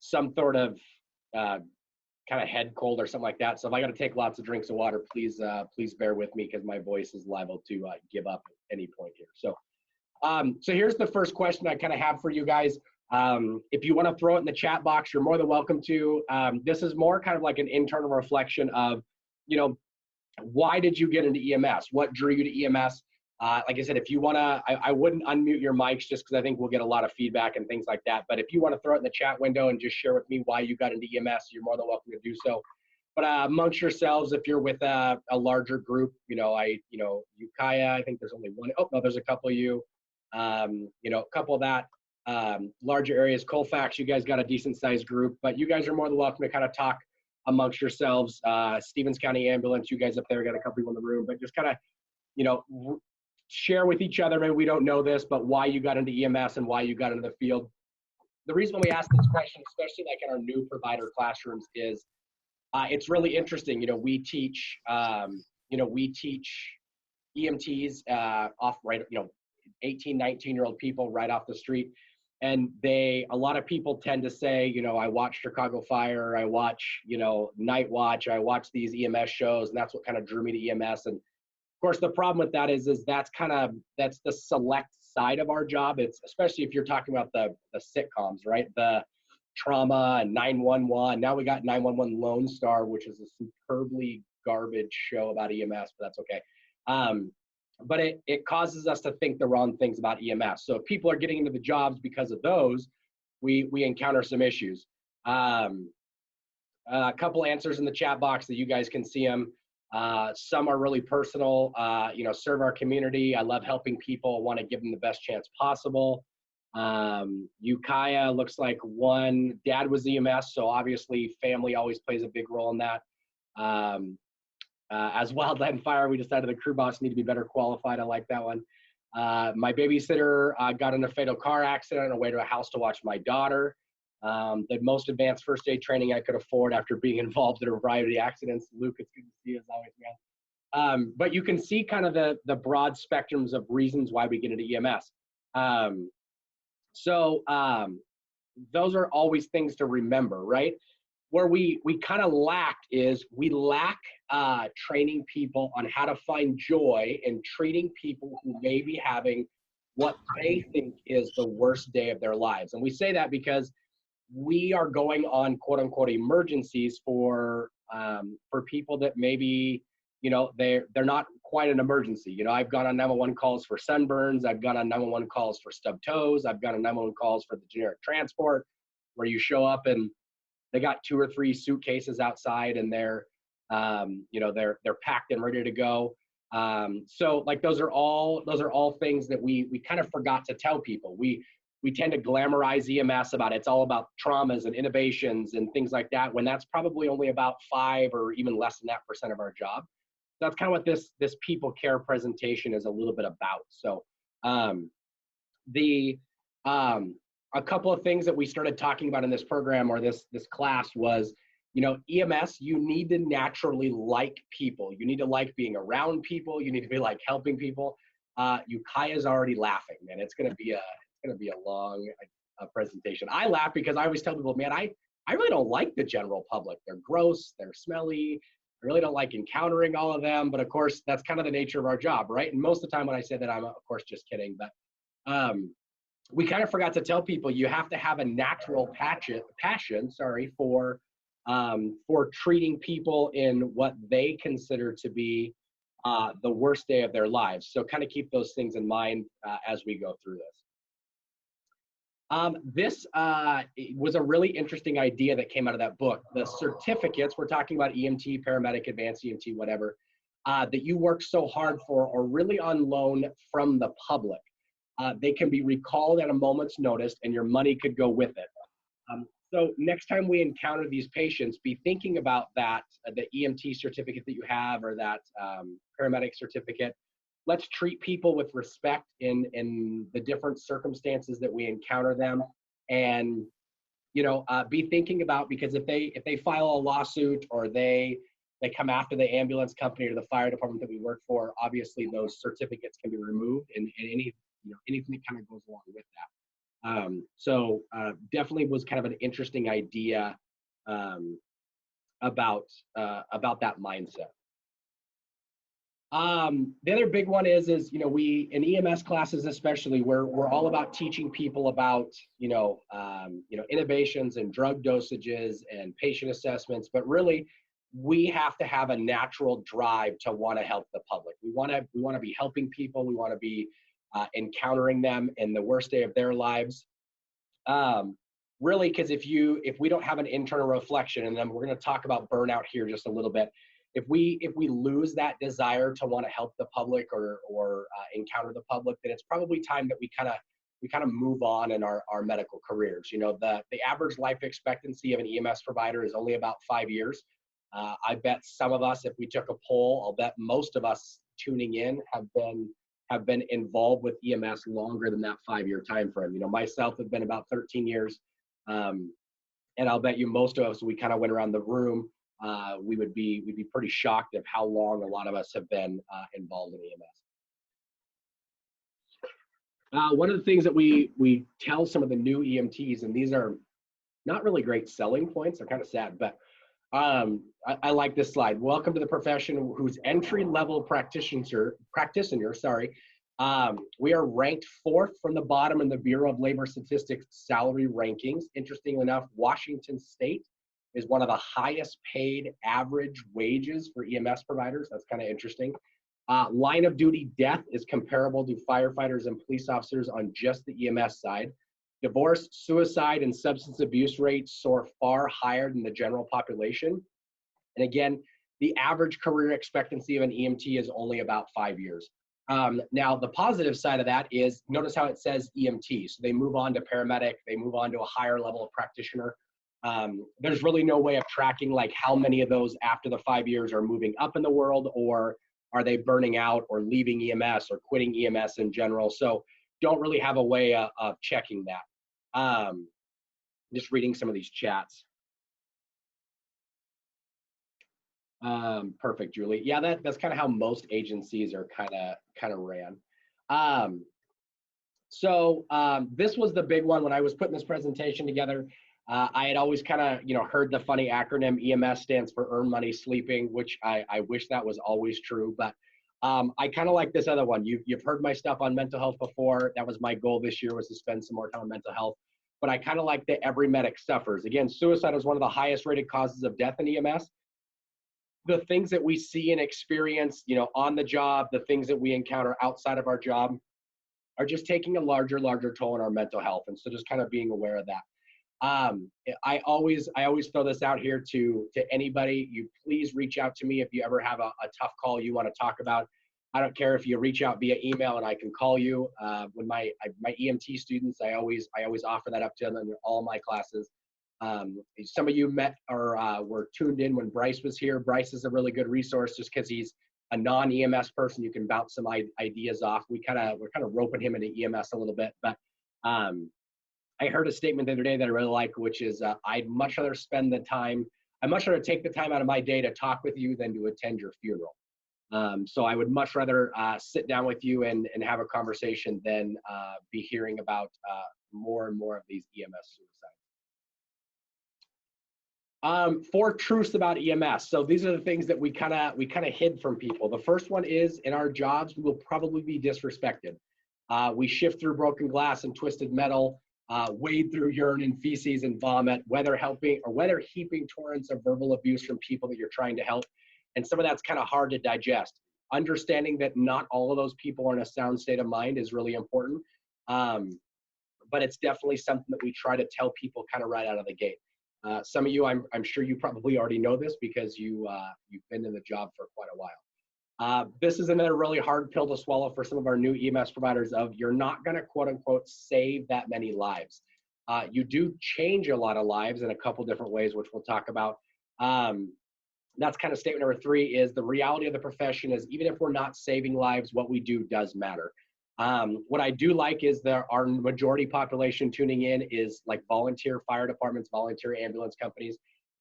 some sort of kind of head cold or something like that. So if I got to take lots of drinks of water, please bear with me because my voice is liable to give up at any point here. So here's the first question I kind of have for you guys. If you want to throw it in the chat box, you're more than welcome to. This is more kind of like an internal reflection of, why did you get into EMS? What drew you to EMS? Like I said, if you want to, I wouldn't unmute your mics just because I think we'll get a lot of feedback and things like that. But if you want to throw it in the chat window and just share with me why you got into EMS, you're more than welcome to do so. But amongst yourselves, if you're with a larger group, Ukiah, I think there's only one. Oh, no, there's a couple of you. A couple of that. Larger areas, Colfax, you guys got a decent sized group, but you guys are more than welcome to kind of talk amongst yourselves. Stevens County Ambulance, you guys up there got a couple people in the room, but just kind of, share with each other. Maybe we don't know this, but why you got into EMS and why you got into the field. The reason we ask this question, especially like in our new provider classrooms, is it's really interesting. We teach, EMTs off right, 18, 19-year-old people right off the street. And a lot of people tend to say, I watch Chicago Fire, I watch, Night Watch, I watch these EMS shows, and that's what kind of drew me to EMS. And of course, the problem with that is that's the select side of our job. It's especially if you're talking about the sitcoms, right? The trauma and 911. Now we got 911 Lone Star, which is a superbly garbage show about EMS, but that's okay. But it causes us to think the wrong things about EMS. So if people are getting into the jobs because of those, we encounter some issues. A couple answers in the chat box that you guys can see them. Some are really personal, serve our community. I love helping people, want to give them the best chance possible. Ukiah looks like one, dad was EMS, so obviously family always plays a big role in that. As Wildland and Fire, we decided the crew boss need to be better qualified. I like that one. My babysitter got in a fatal car accident on the way to a house to watch my daughter. The most advanced first aid training I could afford after being involved in a variety of accidents. Luke, it's good to see you as always, man. But you can see kind of the broad spectrums of reasons why we get into EMS. So those are always things to remember, right? Where we kind of lack training people on how to find joy in treating people who may be having what they think is the worst day of their lives. And we say that because we are going on quote unquote emergencies for people that maybe, they're not quite an emergency. I've gone on 911 calls for sunburns. I've gone on 911 calls for stubbed toes. I've gone on 911 calls for the generic transport where you show up and they got 2 or 3 suitcases outside and they're packed and ready to go. So like those are all things that we kind of forgot to tell people. We tend to glamorize EMS about it's all about traumas and innovations and things like that, when that's probably only about 5 or even less than that % of our job. That's kind of what this people care presentation is a little bit about. So a couple of things that we started talking about in this program or this class was, EMS, you need to naturally like people. You need to like being around people. You need to be like helping people. Ukiah's already laughing, man. It's gonna be a long presentation. I laugh because I always tell people, man, I really don't like the general public. They're gross, they're smelly. I really don't like encountering all of them. But of course, that's kind of the nature of our job, right? And most of the time when I say that, I'm of course just kidding. But we kind of forgot to tell people you have to have a natural passion for treating people in what they consider to be the worst day of their lives. So kind of keep those things in mind as we go through this. This was a really interesting idea that came out of that book. The certificates, we're talking about EMT, paramedic, advanced EMT, whatever, that you work so hard for are really on loan from the public. They can be recalled at a moment's notice and your money could go with it. So next time we encounter these patients, be thinking about that, the EMT certificate that you have or that paramedic certificate. Let's treat people with respect in the different circumstances that we encounter them. And, be thinking about, because if they file a lawsuit or they come after the ambulance company or the fire department that we work for, obviously those certificates can be removed and anything that kind of goes along with that. Definitely was kind of an interesting idea um, about that mindset. The other big one is we in EMS classes especially we're all about teaching people about innovations and drug dosages and patient assessments, but really we have to have a natural drive to want to help the public. We want to be helping people. We want to be encountering them in the worst day of their lives. Um, Really, because if we don't have an internal reflection, and then we're going to talk about burnout here just a little bit. If we lose that desire to want to help the public or encounter the public, then it's probably time that we kind of move on in our medical careers. The average life expectancy of an EMS provider is only about 5 years. I bet some of us, if we took a poll, I'll bet most of us tuning in have been involved with EMS longer than that 5 year time frame. Myself have been about 13 years. Um, and I'll bet you most of us, we kind of went around the room, we'd be pretty shocked at how long a lot of us have been involved in EMS. One of the things that we tell some of the new EMTs, and these are not really great selling points, they're kind of sad, but I like this slide. Welcome to the profession whose entry-level practitioner, we are ranked 4th from the bottom in the Bureau of Labor Statistics salary rankings. Interestingly enough, Washington State is one of the highest paid average wages for EMS providers. That's kind of interesting. Line of duty death is comparable to firefighters and police officers on just the EMS side. Divorce, suicide, and substance abuse rates soar far higher than the general population. And again, the average career expectancy of an EMT is only about 5 years. Now, the positive side of that is, notice how it says EMT. So they move on to paramedic, they move on to a higher level of practitioner. There's really no way of tracking like how many of those after the 5 years are moving up in the world, or are they burning out or leaving EMS or quitting EMS in general. So don't really have a way of checking that. Just reading some of these chats. Perfect, Julie. Yeah, that's kind of how most agencies are kind of ran. This was the big one when I was putting this presentation together. I had always kind of heard the funny acronym EMS stands for Earn Money Sleeping, which I wish that was always true, but I kind of like this other one. You've heard my stuff on mental health before. That was my goal this year, was to spend some more time on mental health. But I kind of like the every medic suffers. Again, suicide is one of the highest rated causes of death in EMS. The things that we see and experience, on the job, the things that we encounter outside of our job are just taking a larger toll on our mental health. And so just kind of being aware of that. I always throw this out here to anybody. You please reach out to me if you ever have a tough call you want to talk about. I don't care if you reach out via email and I can call you. When my EMT students, I always offer that up to them in all my classes. Some of you met or were tuned in when Bryce was here. Bryce is a really good resource just because he's a non-EMS person. You can bounce some ideas off. We're kind of roping him into EMS a little bit, but I heard a statement the other day that I really like, which is I'd much rather take the time out of my day to talk with you than to attend your funeral. So I would much rather sit down with you and have a conversation than be hearing about more and more of these EMS suicides. 4 truths about EMS. So these are the things that we kind of hid from people. The first one is, in our jobs, we will probably be disrespected. We shift through broken glass and twisted metal, wade through urine and feces and vomit, whether heaping torrents of verbal abuse from people that you're trying to help. And some of that's kind of hard to digest. Understanding that not all of those people are in a sound state of mind is really important. But it's definitely something that we try to tell people kind of right out of the gate. Some of you, I'm sure you probably already know this because you've been in the job for quite a while. This is another really hard pill to swallow for some of our new EMS providers of, you're not going to quote unquote save that many lives. You do change a lot of lives in a couple different ways, which we'll talk about. That's kind of statement number 3 is the reality of the profession is, even if we're not saving lives, what we do does matter. What I do like is our majority population tuning in is like volunteer fire departments, volunteer ambulance companies.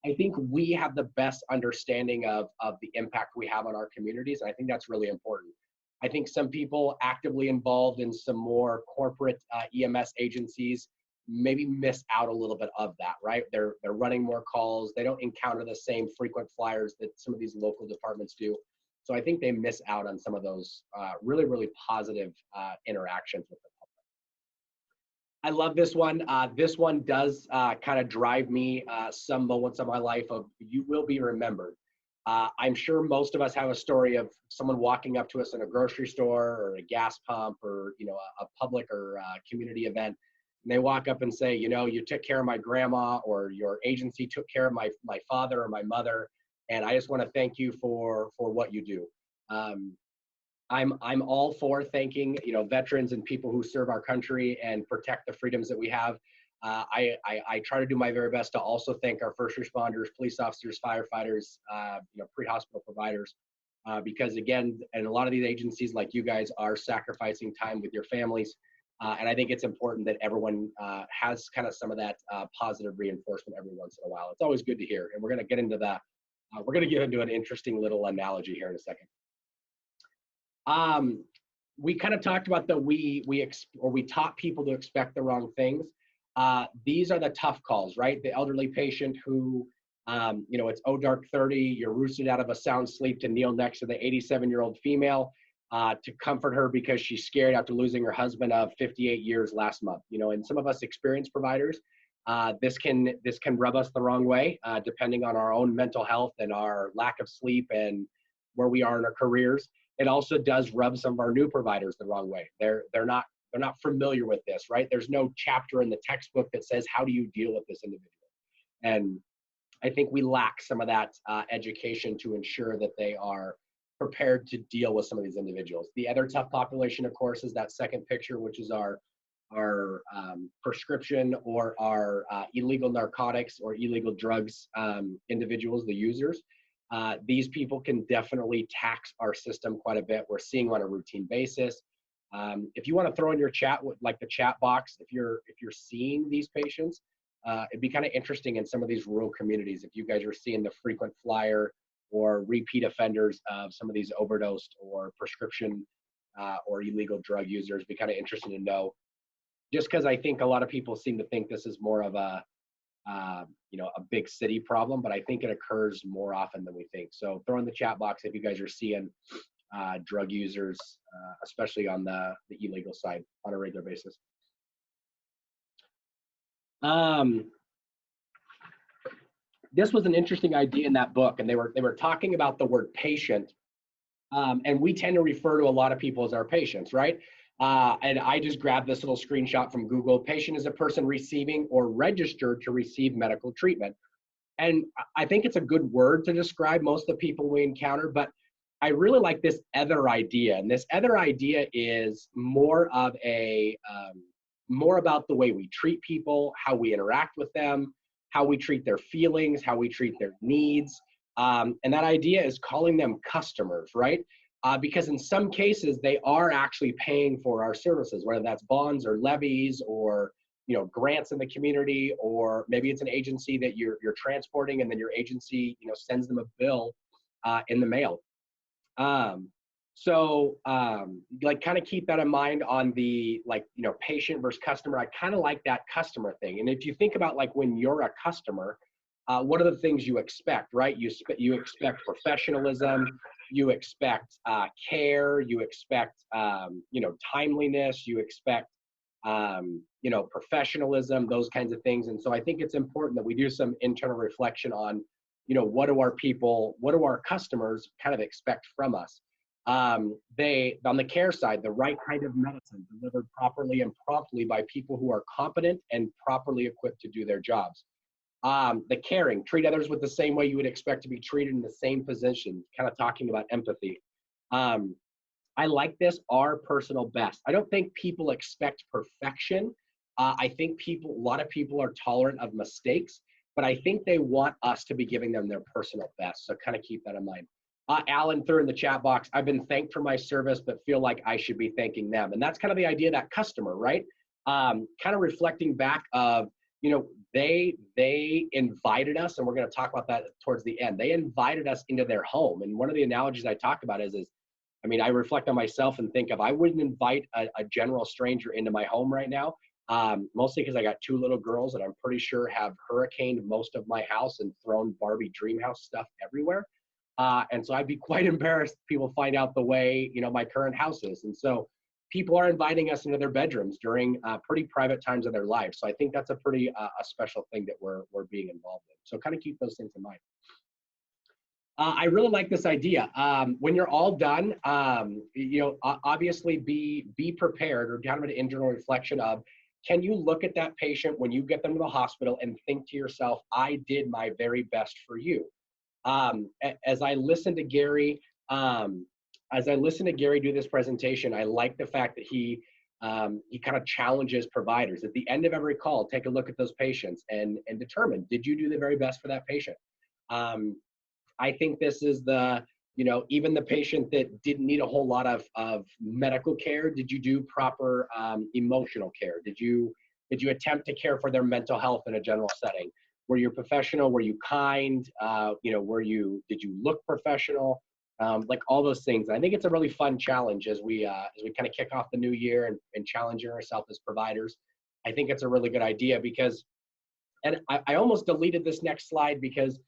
I think we have the best understanding of the impact we have on our communities. And I think that's really important. I think some people actively involved in some more corporate EMS agencies maybe miss out a little bit of that, right? They're running more calls. They don't encounter the same frequent flyers that some of these local departments do. So I think they miss out on some of those really, really positive interactions with the public. I love this one. This one does kind of drive me some moments of my life of you will be remembered. I'm sure most of us have a story of someone walking up to us in a grocery store or a gas pump or a public or community event, and they walk up and say, you took care of my grandma, or your agency took care of my father or my mother, and I just want to thank you for what you do. Um, I'm all for thanking veterans and people who serve our country and protect the freedoms that we have. I try to do my very best to also thank our first responders, police officers, firefighters, pre-hospital providers, because again, and a lot of these agencies like you guys are sacrificing time with your families. And I think it's important that everyone has kind of some of that positive reinforcement every once in a while. It's always good to hear. And we're going to get into that. We're going to get into an interesting little analogy here in a second. We kind of talked about that we taught people to expect the wrong things. These are the tough calls, right? The elderly patient who, it's dark 30, you're roosted out of a sound sleep to kneel next to the 87-year-old female to comfort her because she's scared after losing her husband of 58 years last month. And some of us experienced providers, this can rub us the wrong way, depending on our own mental health and our lack of sleep and where we are in our careers. It also does rub some of our new providers the wrong way. They're not familiar with this, right? There's no chapter in the textbook that says how do you deal with this individual, and I think we lack some of that education to ensure that they are prepared to deal with some of these individuals. The other tough population, of course, is that second picture, which is our prescription or our illegal narcotics or illegal drugs individuals, the users. These people can definitely tax our system quite a bit. We're seeing on a routine basis. If you want to throw in your chat, like the chat box, if you're seeing these patients, it'd be kind of interesting in some of these rural communities if you guys are seeing the frequent flyer or repeat offenders of some of these overdosed or prescription or illegal drug users. It'd be kind of interesting to know, just because I think a lot of people seem to think this is more of a big city problem, but I think it occurs more often than we think. So throw in the chat box if you guys are seeing drug users, especially on the illegal side, on a regular basis. This was an interesting idea in that book, and they were talking about the word patient, and we tend to refer to a lot of people as our patients, right? And I just grabbed this little screenshot from Google. Patient is a person receiving or registered to receive medical treatment. And I think it's a good word to describe most of the people we encounter, but I really like this other idea. And this other idea is more of more about the way we treat people, how we interact with them, how we treat their feelings, how we treat their needs. And that idea is calling them customers, right? Because in some cases, they are actually paying for our services, whether that's bonds or levies or grants in the community, or maybe it's an agency that you're transporting, and then your agency sends them a bill in the mail. Like kind of keep that in mind on the patient versus customer. I kind of like that customer thing. And if you think about like when you're a customer, what are the things you expect, right? You expect professionalism, you expect care, you expect timeliness, you expect professionalism, those kinds of things. And so I think it's important that we do some internal reflection on what do our customers kind of expect from us. They, on the care side, the right kind of medicine delivered properly and promptly by people who are competent and properly equipped to do their jobs. The caring, treat others with the same way you would expect to be treated in the same position, kind of talking about empathy. I like this, our personal best. I don't think people expect perfection. I think a lot of people are tolerant of mistakes, but I think they want us to be giving them their personal best. So kind of keep that in mind. Alan threw in the chat box, I've been thanked for my service, but feel like I should be thanking them. And that's kind of the idea of that customer, right? Kind of reflecting back of, they invited us, and we're going to talk about that towards the end. They invited us into their home. And one of the analogies I talk about is I mean, I reflect on myself and think if I wouldn't invite a general stranger into my home right now, mostly because I got 2 little girls that I'm pretty sure have hurricaned most of my house and thrown Barbie Dreamhouse stuff everywhere. And so I'd be quite embarrassed if people find out the way, you know, my current house is. And so people are inviting us into their bedrooms during pretty private times of their lives. So I think that's a pretty a special thing that we're being involved in. So kind of keep those things in mind. I really like this idea. When you're all done, you know, obviously be prepared, or kind of an internal reflection of, can you look at that patient when you get them to the hospital and think to yourself, I did my very best for you. As I listened to Gary, do this presentation, I like the fact that he kind of challenges providers. At the end of every call, take a look at those patients and determine, did you do the very best for that patient? I think this is the, you know, even the patient that didn't need a whole lot of medical care, did you do proper emotional care? Did you attempt to care for their mental health in a general setting? Were you professional? Were you kind? You know, did you look professional? Like all those things. I think it's a really fun challenge as we kind of kick off the new year and challenging ourselves as providers. I think it's a really good idea because, and I almost deleted this next slide because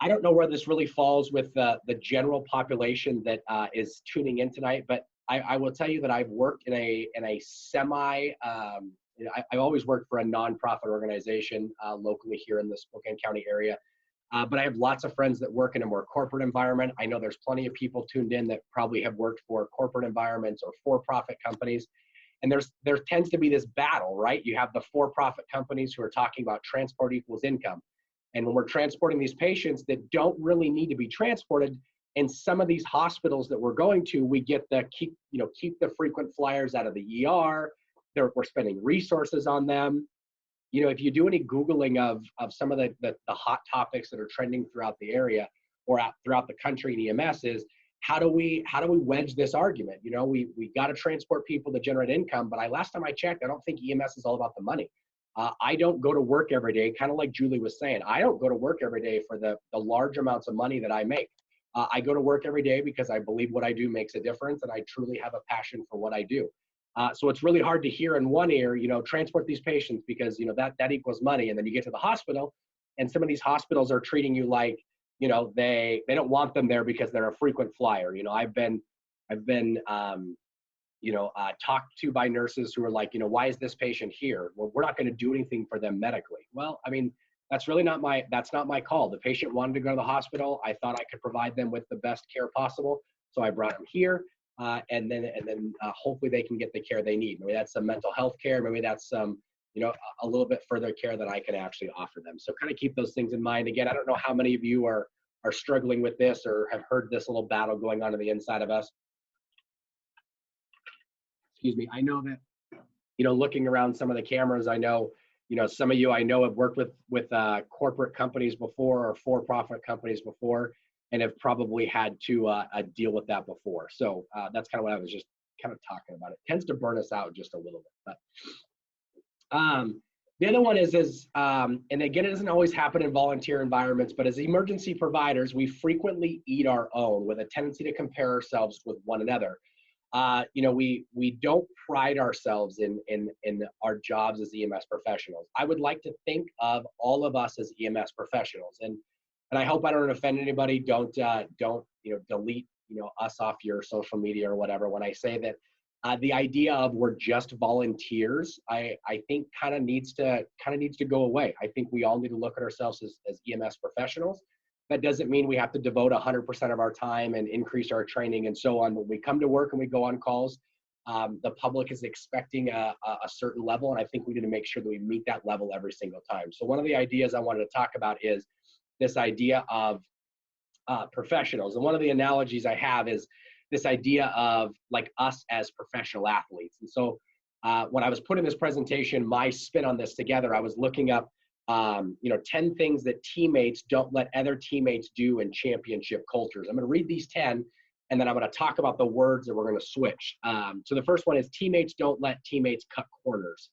I don't know where this really falls with the general population that is tuning in tonight, but I will tell you that I've worked in a semi, you know, I've always worked for a nonprofit organization locally here in the Spokane County area, but I have lots of friends that work in a more corporate environment. I know there's plenty of people tuned in that probably have worked for corporate environments or for-profit companies. And there tends to be this battle, right? You have the for-profit companies who are talking about transport equals income. And when we're transporting these patients that don't really need to be transported, in some of these hospitals that we're going to, we get the keep the frequent flyers out of the ER. We're spending resources on them. You know, if you do any Googling of some of the hot topics that are trending throughout the area or throughout the country in EMS is, how do we wedge this argument? You know, we got to transport people to generate income, but last time I checked, I don't think EMS is all about the money. I don't go to work every day, kind of like Julie was saying. I don't go to work every day for the large amounts of money that I make. I go to work every day because I believe what I do makes a difference, and I truly have a passion for what I do. So it's really hard to hear in one ear, you know, transport these patients because, you know, that equals money. And then you get to the hospital, and some of these hospitals are treating you like, you know, they don't want them there because they're a frequent flyer. You know, I've been talked to by nurses who are like, you know, why is this patient here? Well, we're not going to do anything for them medically. Well, I mean, that's not my call. The patient wanted to go to the hospital. I thought I could provide them with the best care possible. So I brought them here. And then hopefully they can get the care they need. Maybe that's some mental health care. Maybe that's some, you know, a little bit further care that I can actually offer them. So kind of keep those things in mind. Again, I don't know how many of you are struggling with this or have heard this little battle going on the inside of us. Excuse me. I know that, you know, looking around some of the cameras, I know, you know, some of you I know have worked with corporate companies before or for-profit companies before, and have probably had to deal with that before. So that's kind of what I was just kind of talking about. It tends to burn us out just a little bit. But the other one is and again, it doesn't always happen in volunteer environments, but as emergency providers, we frequently eat our own with a tendency to compare ourselves with one another. You know, we don't pride ourselves in our jobs as EMS professionals. I would like to think of all of us as EMS professionals, and I hope I don't offend anybody. Don't you know, delete, you know, us off your social media or whatever when I say that. The idea of we're just volunteers, I think kind of needs to go away. I think we all need to look at ourselves as EMS professionals. That doesn't mean we have to devote 100% of our time and increase our training and so on. When we come to work and we go on calls, the public is expecting a certain level, and I think we need to make sure that we meet that level every single time. So one of the ideas I wanted to talk about is this idea of professionals. And one of the analogies I have is this idea of like us as professional athletes. And so when I was putting this presentation, my spin on this together, I was looking up 10 things that teammates don't let other teammates do in championship cultures. I'm going to read these 10, and then I'm going to talk about the words that we're going to switch. So the first one is teammates don't let teammates cut corners.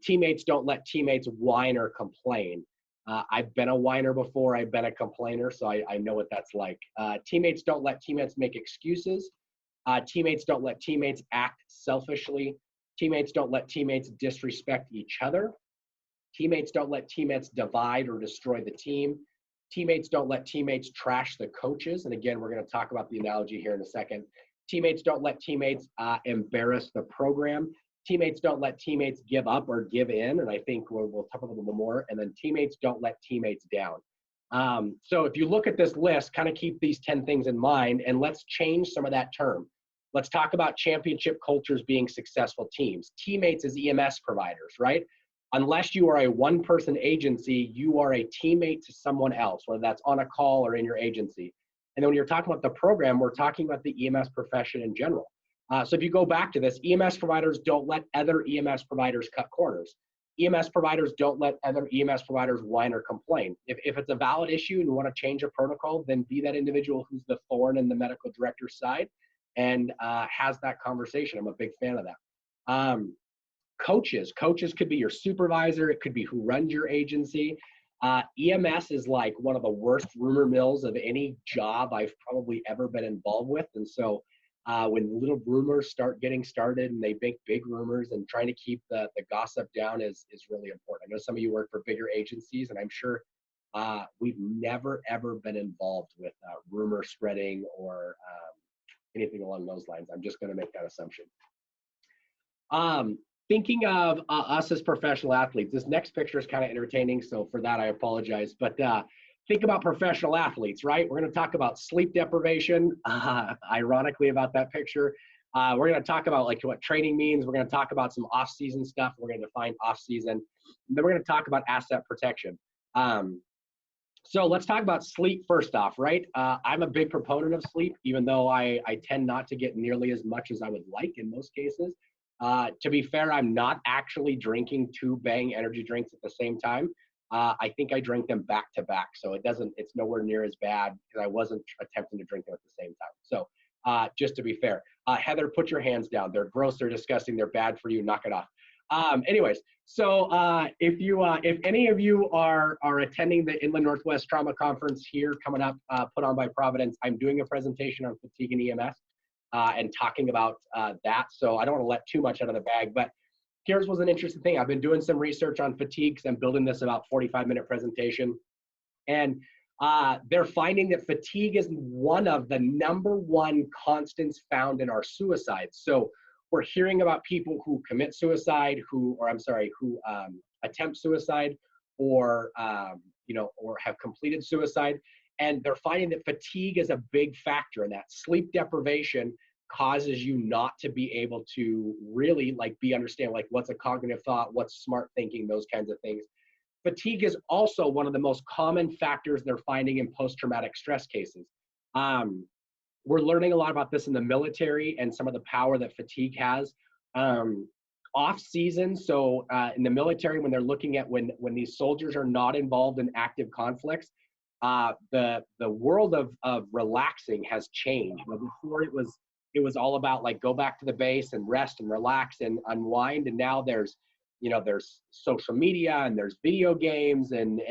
Teammates don't let teammates whine or complain. I've been a whiner before. I've been a complainer, so I know what that's like. Teammates don't let teammates make excuses. Teammates don't let teammates act selfishly. Teammates don't let teammates disrespect each other. Teammates don't let teammates divide or destroy the team. Teammates don't let teammates trash the coaches. And again, we're going to talk about the analogy here in a second. Teammates don't let teammates embarrass the program. Teammates don't let teammates give up or give in. And I think we'll talk a little bit more. And then teammates don't let teammates down. So if you look at this list, kind of keep these 10 things in mind, and let's change some of that term. Let's talk about championship cultures being successful teams. Teammates as EMS providers, right? Unless you are a one-person agency, you are a teammate to someone else, whether that's on a call or in your agency. And then when you're talking about the program, we're talking about the EMS profession in general. So if you go back to this, EMS providers don't let other EMS providers cut corners. EMS providers don't let other EMS providers whine or complain. If it's a valid issue and you want to change a protocol, then be that individual who's the thorn in the medical director's side and has that conversation. I'm a big fan of that. Coaches could be your supervisor. It could be who runs your agency. EMS is like one of the worst rumor mills of any job I've probably ever been involved with. And so when little rumors start getting started and they make big rumors, and trying to keep the gossip down is really important. I know some of you work for bigger agencies, and I'm sure we've never, ever been involved with rumor spreading or anything along those lines. I'm just going to make that assumption. Thinking of us as professional athletes, this next picture is kind of entertaining, so for that I apologize. But think about professional athletes, right? We're going to talk about sleep deprivation, ironically about that picture. We're going to talk about like what training means. We're going to talk about some off-season stuff. We're going to define off-season. Then we're going to talk about asset protection. So let's talk about sleep first off, right? I'm a big proponent of sleep, even though I tend not to get nearly as much as I would like in most cases. To be fair, I'm not actually drinking 2 Bang energy drinks at the same time. I think I drink them back to back, so it's nowhere near as bad because I wasn't attempting to drink them at the same time. So just to be fair, Heather, put your hands down. They're gross, they're disgusting, they're bad for you. Knock it off. Anyways, so if any of you are attending the Inland Northwest Trauma Conference here coming up, put on by Providence, I'm doing a presentation on fatigue and EMS. And talking about that. So I don't want to let too much out of the bag, but here's was an interesting thing. I've been doing some research on fatigue because I'm building this about 45-minute presentation. And they're finding that fatigue is one of the #1 constants found in our suicides. So we're hearing about people who commit suicide, who attempt suicide, or or have completed suicide. And they're finding that fatigue is a big factor in that. Sleep deprivation causes you not to be able to really understand what's a cognitive thought, what's smart thinking, those kinds of things. Fatigue is also one of the most common factors they're finding in post-traumatic stress cases. We're learning a lot about this in the military and some of the power that fatigue has. Off season, so in the military, when they're looking at when these soldiers are not involved in active conflicts, the world of relaxing has changed. Before it was all about go back to the base and rest and relax and unwind, and now there's social media and there's video games and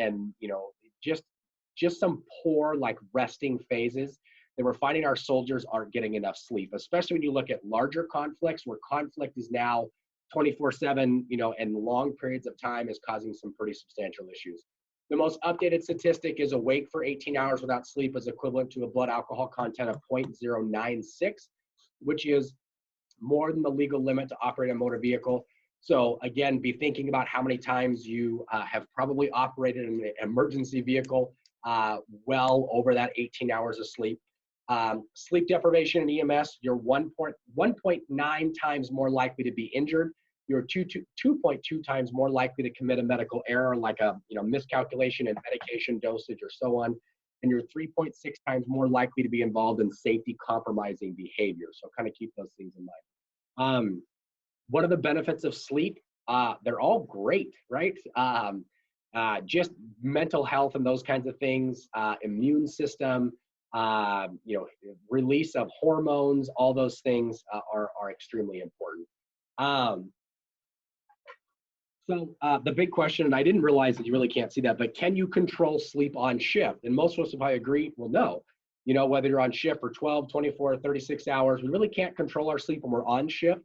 just some poor resting phases that we're finding our soldiers aren't getting enough sleep, especially when you look at larger conflicts where conflict is now 24/7 and long periods of time is causing some pretty substantial issues. The most updated statistic is awake for 18 hours without sleep is equivalent to a blood alcohol content of 0.096, which is more than the legal limit to operate a motor vehicle. So again, be thinking about how many times you have probably operated an emergency vehicle well over that 18 hours of sleep. Sleep deprivation in EMS, you're 1.9 times more likely to be injured. You're 2.2 times more likely to commit a medical error like a miscalculation in medication dosage or so on, and you're 3.6 times more likely to be involved in safety compromising behavior. So kind of keep those things in mind. What are the benefits of sleep? They're all great, right? Just mental health and those kinds of things, immune system, release of hormones, all those things are extremely important. So the big question, and I didn't realize that you really can't see that, but can you control sleep on shift? And most of us, if I agree, well, no. You know, whether you're on shift for 12, 24, 36 hours, we really can't control our sleep when we're on shift.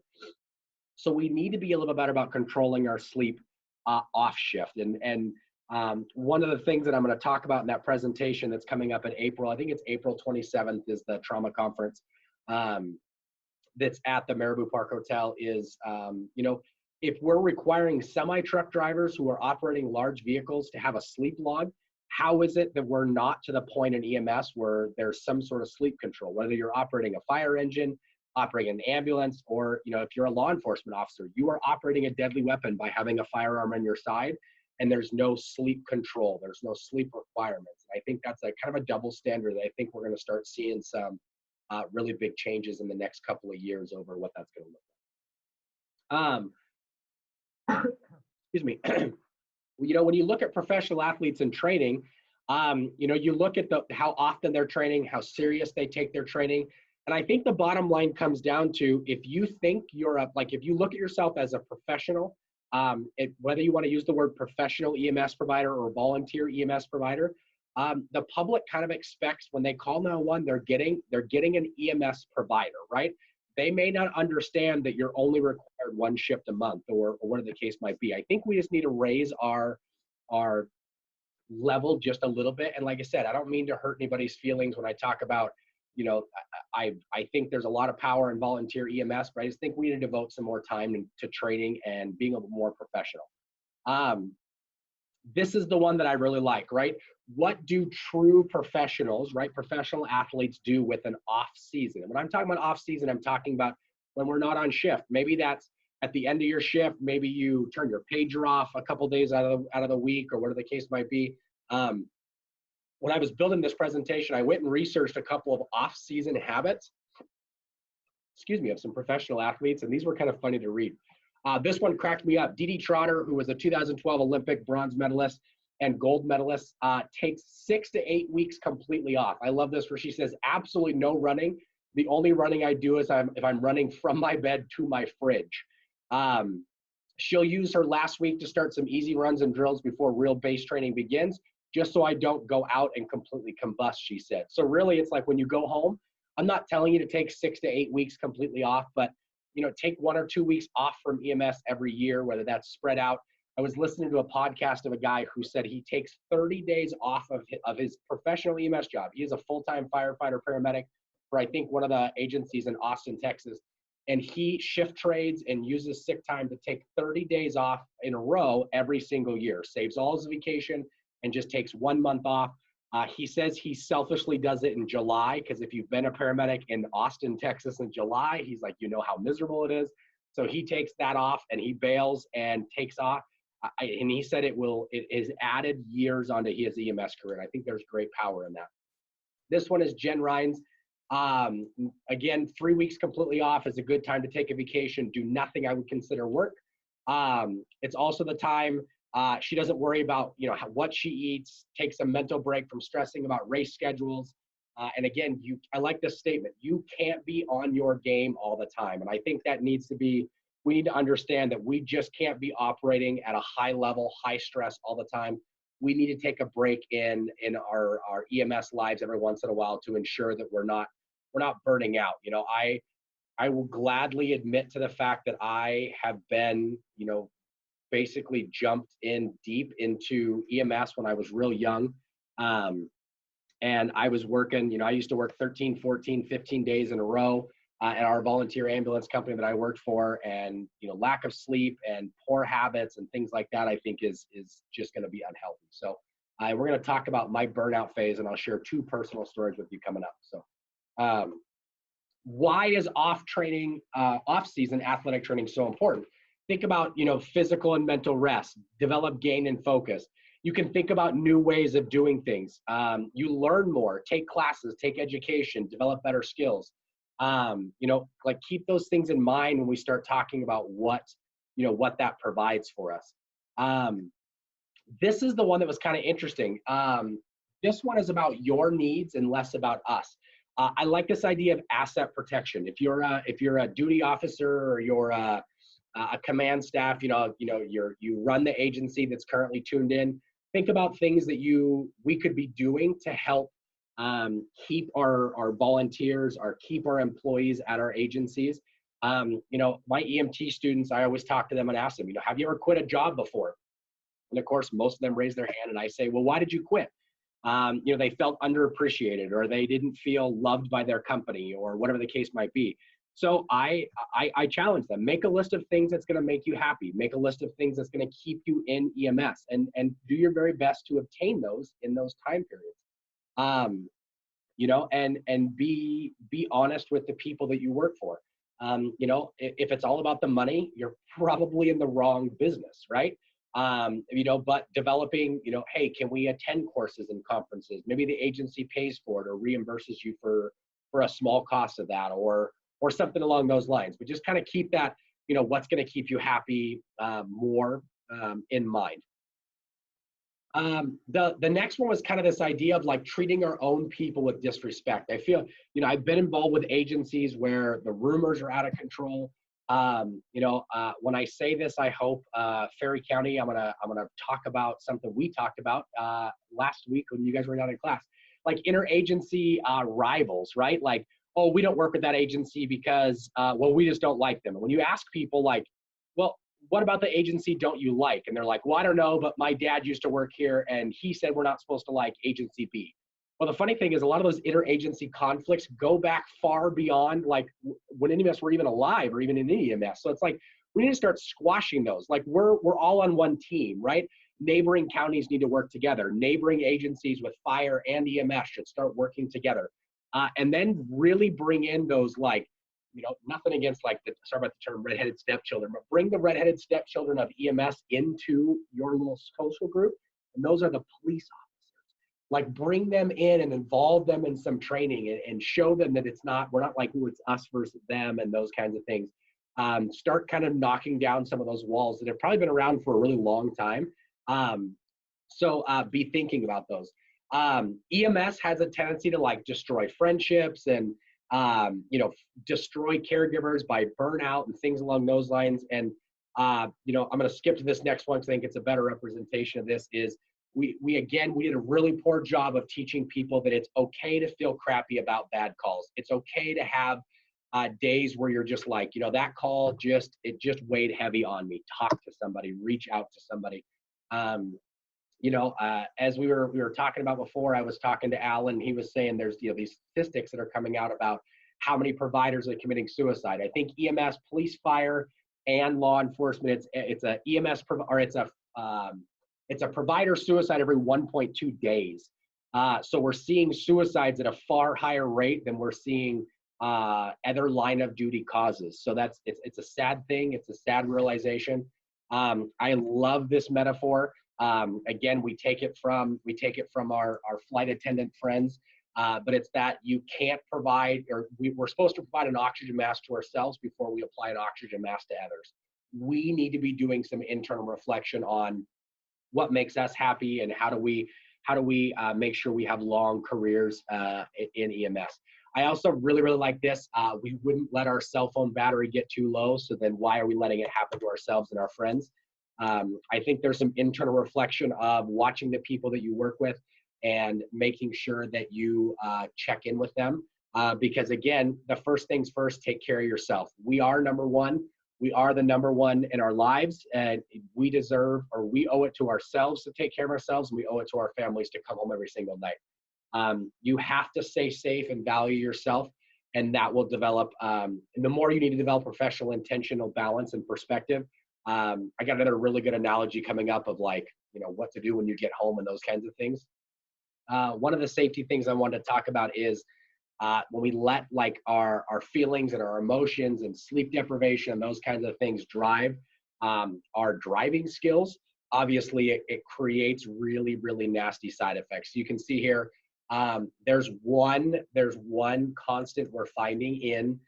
So we need to be a little bit better about controlling our sleep off shift. And one of the things that I'm going to talk about in that presentation that's coming up in April, I think it's April 27th is the trauma conference that's at the Marabou Park Hotel is, you know, if we're requiring semi-truck drivers who are operating large vehicles to have a sleep log, how is it that we're not to the point in EMS where there's some sort of sleep control, whether you're operating a fire engine, operating an ambulance, or, you know, if you're a law enforcement officer, you are operating a deadly weapon by having a firearm on your side, and there's no sleep control, there's no sleep requirements. And I think that's a kind of a double standard that I think we're going to start seeing some really big changes in the next couple of years over what that's going to look like. Excuse me. You know, when you look at professional athletes in training, you know, you look at how often they're training, how serious they take their training. And I think the bottom line comes down to, if you think you're if you look at yourself as a professional, whether you want to use the word professional EMS provider or volunteer EMS provider, the public kind of expects when they call 911, they're getting an EMS provider, right? They may not understand that you're only required one shift a month or whatever the case might be. I think we just need to raise our level just a little bit. And like I said, I don't mean to hurt anybody's feelings when I talk about, you know, I think there's a lot of power in volunteer EMS, but I just think we need to devote some more time to training and being a little more professional. This is the one that I really like, right? What do true professionals, right? Professional athletes do with an off season. And when I'm talking about off season, I'm talking about when we're not on shift. Maybe that's at the end of your shift. Maybe you turn your pager off a couple days out of the week or whatever the case might be. When I was building this presentation, I went and researched a couple of off season habits, of some professional athletes. And these were kind of funny to read. This one cracked me up. Dee Trotter, who was a 2012 Olympic bronze medalist and gold medalist, takes 6 to 8 weeks completely off. I love this, where she says, absolutely no running. The only running I do is if I'm running from my bed to my fridge. She'll use her last week to start some easy runs and drills before real base training begins, just so I don't go out and completely combust, she said. So really, it's like when you go home, I'm not telling you to take 6 to 8 weeks completely off, but you know, take 1 or 2 weeks off from EMS every year, whether that's spread out. I was listening to a podcast of a guy who said he takes 30 days off of his professional EMS job. He is a full-time firefighter paramedic for, I think, one of the agencies in Austin, Texas. And he shift trades and uses sick time to take 30 days off in a row every single year, saves all his vacation and just takes 1 month off. He says he selfishly does it in July, because if you've been a paramedic in Austin, Texas in July, he's like, you know how miserable it is. So he takes that off and he bails and takes off. And he said it is added years onto his EMS career. And I think there's great power in that. This one is Jen Rhines. Again, 3 weeks completely off is a good time to take a vacation, do nothing I would consider work. It's also the time she doesn't worry about, you know, what she eats, takes a mental break from stressing about race schedules. And again, I like this statement, you can't be on your game all the time. And I think that we need to understand that we just can't be operating at a high level, high stress all the time. We need to take a break in our EMS lives every once in a while to ensure that we're not burning out. You know, I will gladly admit to the fact that I have been, you know, basically jumped in deep into EMS when I was real young. And I was working, you know, I used to work 13, 14, 15 days in a row at our volunteer ambulance company that I worked for. And, you know, lack of sleep and poor habits and things like that, I think is just going to be unhealthy. So we're going to talk about my burnout phase, and I'll share 2 personal stories with you coming up. So why is off-season athletic training so important? Think about, you know, physical and mental rest, develop gain and focus. You can think about new ways of doing things. You learn more, take classes, take education, develop better skills. You know, like keep those things in mind when we start talking about what that provides for us. This is the one that was kind of interesting. This one is about your needs and less about us. I like this idea of asset protection. If you're a duty officer or you're a command staff, you run the agency that's currently tuned in. Think about things that we could be doing to help keep our volunteers, or keep our employees at our agencies. My EMT students, I always talk to them and ask them, have you ever quit a job before? And of course, most of them raise their hand, and I say, well, why did you quit? They felt underappreciated, or they didn't feel loved by their company, or whatever the case might be. So I challenge them, make a list of things that's going to make you happy, make a list of things that's going to keep you in EMS, and do your very best to obtain those in those time periods. And be honest with the people that you work for. If it's all about the money, you're probably in the wrong business, right? But developing, hey, can we attend courses and conferences? Maybe the agency pays for it or reimburses you for a small cost of that, or something along those lines. But just kind of keep that, what's going to keep you happy more in mind. The next one was kind of this idea of like treating our own people with disrespect. I feel, I've been involved with agencies where the rumors are out of control. When I say this, I hope Ferry County, I'm gonna talk about something we talked about last week when you guys were down in class, like interagency rivals, right? Like, oh, we don't work with that agency because, we just don't like them. And when you ask people like, well, what about the agency don't you like? And they're like, well, I don't know, but my dad used to work here and he said we're not supposed to like agency B. Well, the funny thing is a lot of those interagency conflicts go back far beyond like when any of us were even alive or even in EMS. So it's like, we need to start squashing those. Like we're all on one team, right? Neighboring counties need to work together. Neighboring agencies with fire and EMS should start working together. And then really bring in those, like, nothing against like sorry about the term redheaded stepchildren, but bring the redheaded stepchildren of EMS into your little social group. And those are the police officers. Like bring them in and involve them in some training and show them that we're not like, ooh, it's us versus them and those kinds of things. Start kind of knocking down some of those walls that have probably been around for a really long time. So be thinking about those. EMS has a tendency to like destroy friendships and, destroy caregivers by burnout and things along those lines. And, I'm going to skip to this next one because I think it's a better representation of this is we did a really poor job of teaching people that it's okay to feel crappy about bad calls. It's okay to have days where you're just like, that call just weighed heavy on me. Talk to somebody, reach out to somebody. As we were talking about before, I was talking to Alan. He was saying there's these statistics that are coming out about how many providers are committing suicide. I think EMS, police, fire, and law enforcement. It's a EMS it's a provider suicide every 1.2 days. So we're seeing suicides at a far higher rate than we're seeing other line of duty causes. So it's a sad thing. It's a sad realization. I love this metaphor. Again, we take it from our flight attendant friends, but it's that you can't provide, or we're supposed to provide an oxygen mask to ourselves before we apply an oxygen mask to others. We need to be doing some internal reflection on what makes us happy and how do we make sure we have long careers in EMS. I also really, really like this. We wouldn't let our cell phone battery get too low. So then why are we letting it happen to ourselves and our friends? I think there's some internal reflection of watching the people that you work with and making sure that you check in with them. Because again, the first things first, take care of yourself. We are number one. We are the number one in our lives, and we deserve, or we owe it to ourselves to take care of ourselves, and we owe it to our families to come home every single night. You have to stay safe and value yourself, and that will develop, and the more you need to develop professional intentional balance and perspective. I got another really good analogy coming up of like, what to do when you get home and those kinds of things. One of the safety things I wanted to talk about is when we let like our feelings and our emotions and sleep deprivation and those kinds of things drive our driving skills. Obviously, it creates really, really nasty side effects. You can see here, there's one constant we're finding in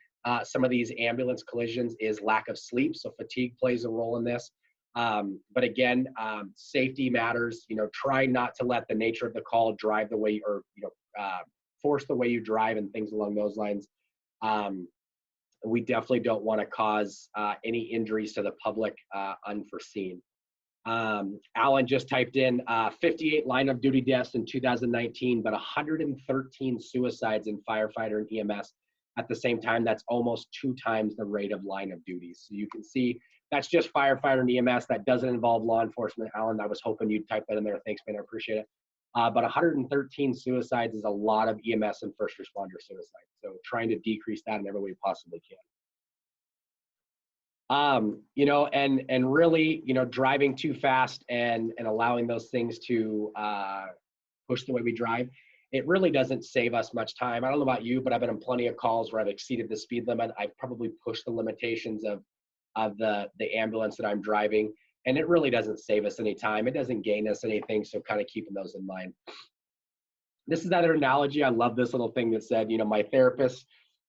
some of these ambulance collisions is lack of sleep. So fatigue plays a role in this. But again, safety matters. Try not to let the nature of the call drive the way, or force the way you drive and things along those lines. we definitely don't want to cause any injuries to the public unforeseen. Alan just typed in 58 line of duty deaths in 2019, but 113 suicides in firefighter and EMS at the same time. That's almost 2 times the rate of line of duties. So you can see that's just firefighter and EMS. That doesn't involve law enforcement. Alan, I was hoping you'd type that in there. Thanks, man. I appreciate it. But 113 suicides is a lot of EMS and first responder suicides. So trying to decrease that in every way we possibly can. You know, and really, you know, driving too fast and allowing those things to push the way we drive, it really doesn't save us much time. I don't know about you, but I've been on plenty of calls where I've exceeded the speed limit. I've probably pushed the limitations of the ambulance that I'm driving, and it really doesn't save us any time. It doesn't gain us anything, so kind of keeping those in mind. This is another analogy. I love this little thing that said, you know, my therapist,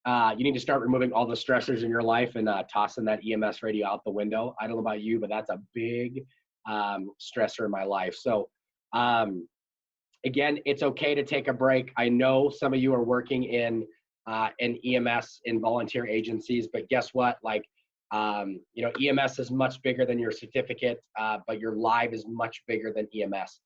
you need to start removing all the stressors in your life and tossing that EMS radio out the window. I don't know about you, but that's a big stressor in my life. So again, it's okay to take a break. I know some of you are working in EMS in volunteer agencies, but guess what? Like, you know, EMS is much bigger than your certificate, but your life is much bigger than EMS.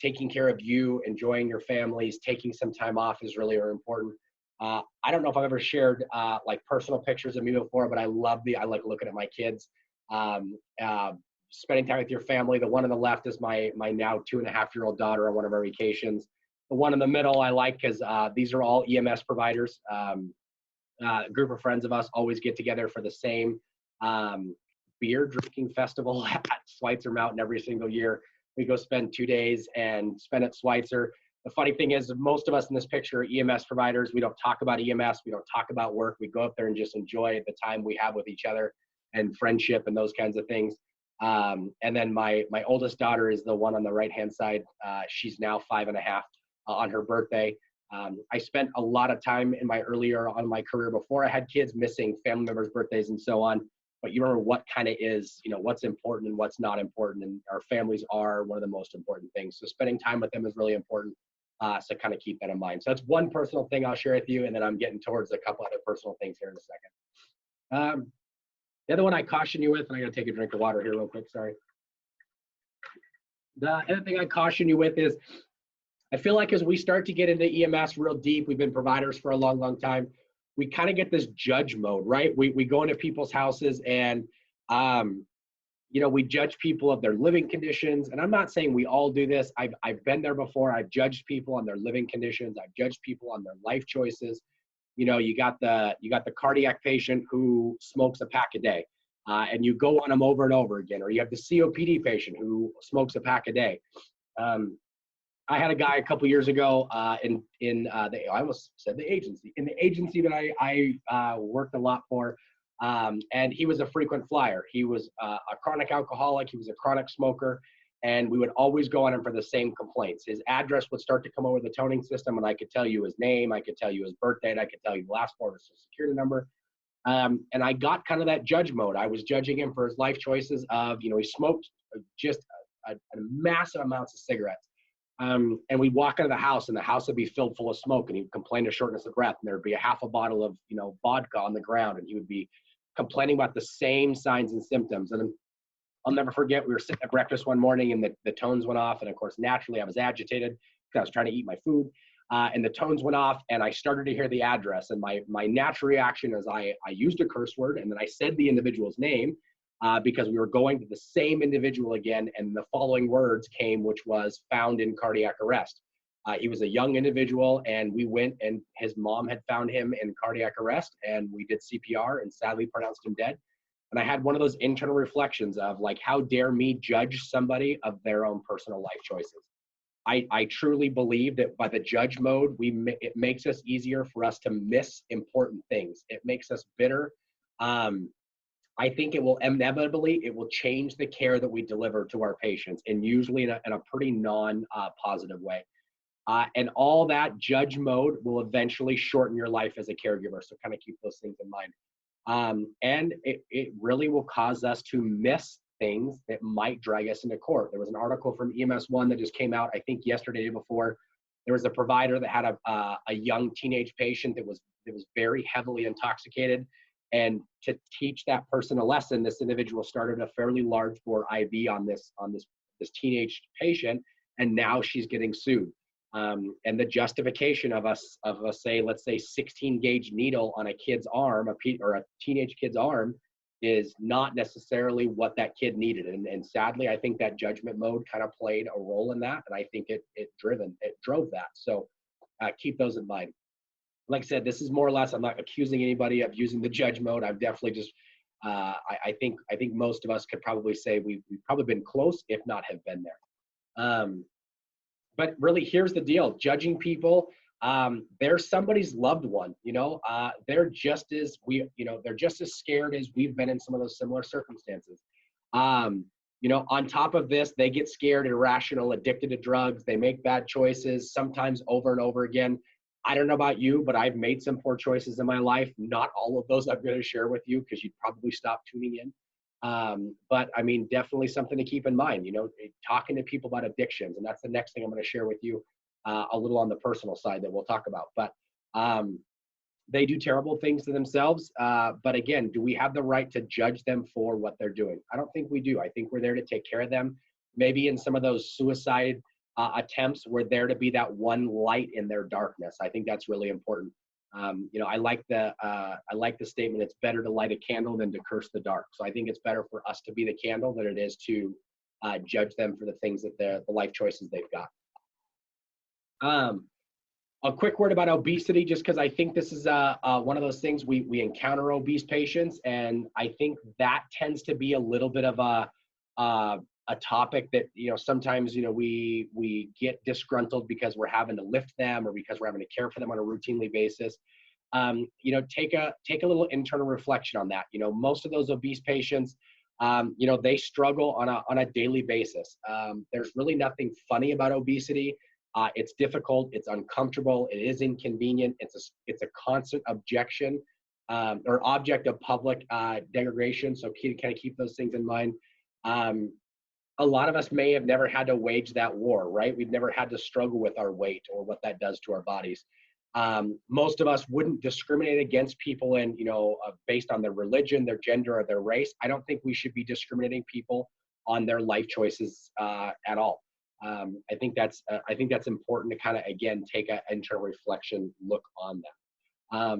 Taking care of you, enjoying your families, taking some time off is really important. I don't know if I've ever shared like personal pictures of me before, but I like looking at my kids. Spending time with your family. The one on the left is my now 2.5-year-old daughter on one of our vacations. The one in the middle I like because these are all EMS providers. A group of friends of us always get together for the same beer drinking festival at Schweitzer Mountain every single year. We go spend 2 days and spend at Schweitzer. The funny thing is, most of us in this picture are EMS providers. We don't talk about EMS. We don't talk about work. We go up there and just enjoy the time we have with each other and friendship and those kinds of things. And then my oldest daughter is the one on the right-hand side. She's now 5.5 on her birthday. I spent a lot of time in my earlier on my career before I had kids missing family members' birthdays and so on. But you remember what kind of is, you know, what's important and what's not important. And our families are one of the most important things. So spending time with them is really important. So kind of keep that in mind. So that's one personal thing I'll share with you. And then I'm getting towards a couple other personal things here in a second. The other one I caution you with, and I got to take a drink of water here real quick, sorry. The other thing I caution you with is, I feel like as we start to get into EMS real deep, we've been providers for a long, long time, we kind of get this judge mode, right? We go into people's houses and, you know, we judge people of their living conditions. And I'm not saying we all do this. I've been there before. I've judged people on their living conditions. I've judged people on their life choices. You know, you got the cardiac patient who smokes a pack a day, and you go on them over and over again. Or you have the COPD patient who smokes a pack a day. I had a guy a couple years ago I almost said the agency, in the agency that I worked a lot for, and he was a frequent flyer. He was a chronic alcoholic. He was a chronic smoker, and we would always go on him for the same complaints. His address would start to come over the toning system, and I could tell you his name, I could tell you his birth date, I could tell you the last 4 of his social security number. And I got kind of that judge mode. I was judging him for his life choices of, you know, he smoked just a massive amounts of cigarettes. And we'd walk into the house and the house would be filled full of smoke, and he'd complain of shortness of breath, and there'd be a half a bottle of, you know, vodka on the ground, and he would be complaining about the same signs and symptoms. And then I'll never forget, we were sitting at breakfast one morning and the tones went off. And of course, naturally I was agitated because I was trying to eat my food, and the tones went off and I started to hear the address. And my natural reaction is I used a curse word, and then I said the individual's name, because we were going to the same individual again, and the following words came, which was found in cardiac arrest. He was a young individual, and we went, and his mom had found him in cardiac arrest, and we did CPR and sadly pronounced him dead. And I had one of those internal reflections of like, how dare me judge somebody of their own personal life choices. I truly believe that by the judge mode, it makes us easier for us to miss important things. It makes us bitter. I think it will inevitably, it will change the care that we deliver to our patients, and usually in a pretty non-positive way. And all that judge mode will eventually shorten your life as a caregiver. So kind of keep those things in mind. And it really will cause us to miss things that might drag us into court. There was an article from EMS1 that just came out, I think yesterday, day before. There was a provider that had a young teenage patient that was very heavily intoxicated. And to teach that person a lesson, this individual started a fairly large bore IV on this teenage patient, and now she's getting sued. And the justification of say, let's say 16 gauge needle on a kid's arm, or a teenage kid's arm, is not necessarily what that kid needed. And sadly, I think that judgment mode kind of played a role in that. And I think it drove that. So keep those in mind. Like I said, this is more or less, I'm not accusing anybody of using the judge mode. I've definitely just, I think most of us could probably say we've probably been close, if not have been there. But really, here's the deal: judging people, they're somebody's loved one. They're just as they're just as scared as we've been in some of those similar circumstances. On top of this, they get scared, irrational, addicted to drugs. They make bad choices, sometimes over and over again. I don't know about you, but I've made some poor choices in my life. Not all of those I'm going to share with you, because you'd probably stop tuning in. But I mean, definitely something to keep in mind, talking to people about addictions. And that's the next thing I'm going to share with you, a little on the personal side that we'll talk about. But they do terrible things to themselves. But again, do we have the right to judge them for what they're doing? I don't think we do. I think we're there to take care of them. Maybe in some of those suicide attempts, we're there to be that one light in their darkness. I think that's really important. I like the statement, it's better to light a candle than to curse the dark. So I think it's better for us to be the candle than it is to judge them for the things that the life choices they've got. A quick word about obesity, just because I think this is one of those things we encounter obese patients, and I think that tends to be a little bit of a topic that sometimes we get disgruntled because we're having to lift them, or because we're having to care for them on a routinely basis. Take a little internal reflection on that. Most of those obese patients, they struggle on a daily basis. There's really nothing funny about obesity. It's difficult, it's uncomfortable, it is inconvenient, it's a constant objection or object of public degradation. So kind of keep those things in mind. A lot of us may have never had to wage that war, right? We've never had to struggle with our weight or what that does to our bodies. Most of us wouldn't discriminate against people based on their religion, their gender, or their race. I don't think we should be discriminating people on their life choices at all. I think that's important to kind of, again, take an internal reflection look on that.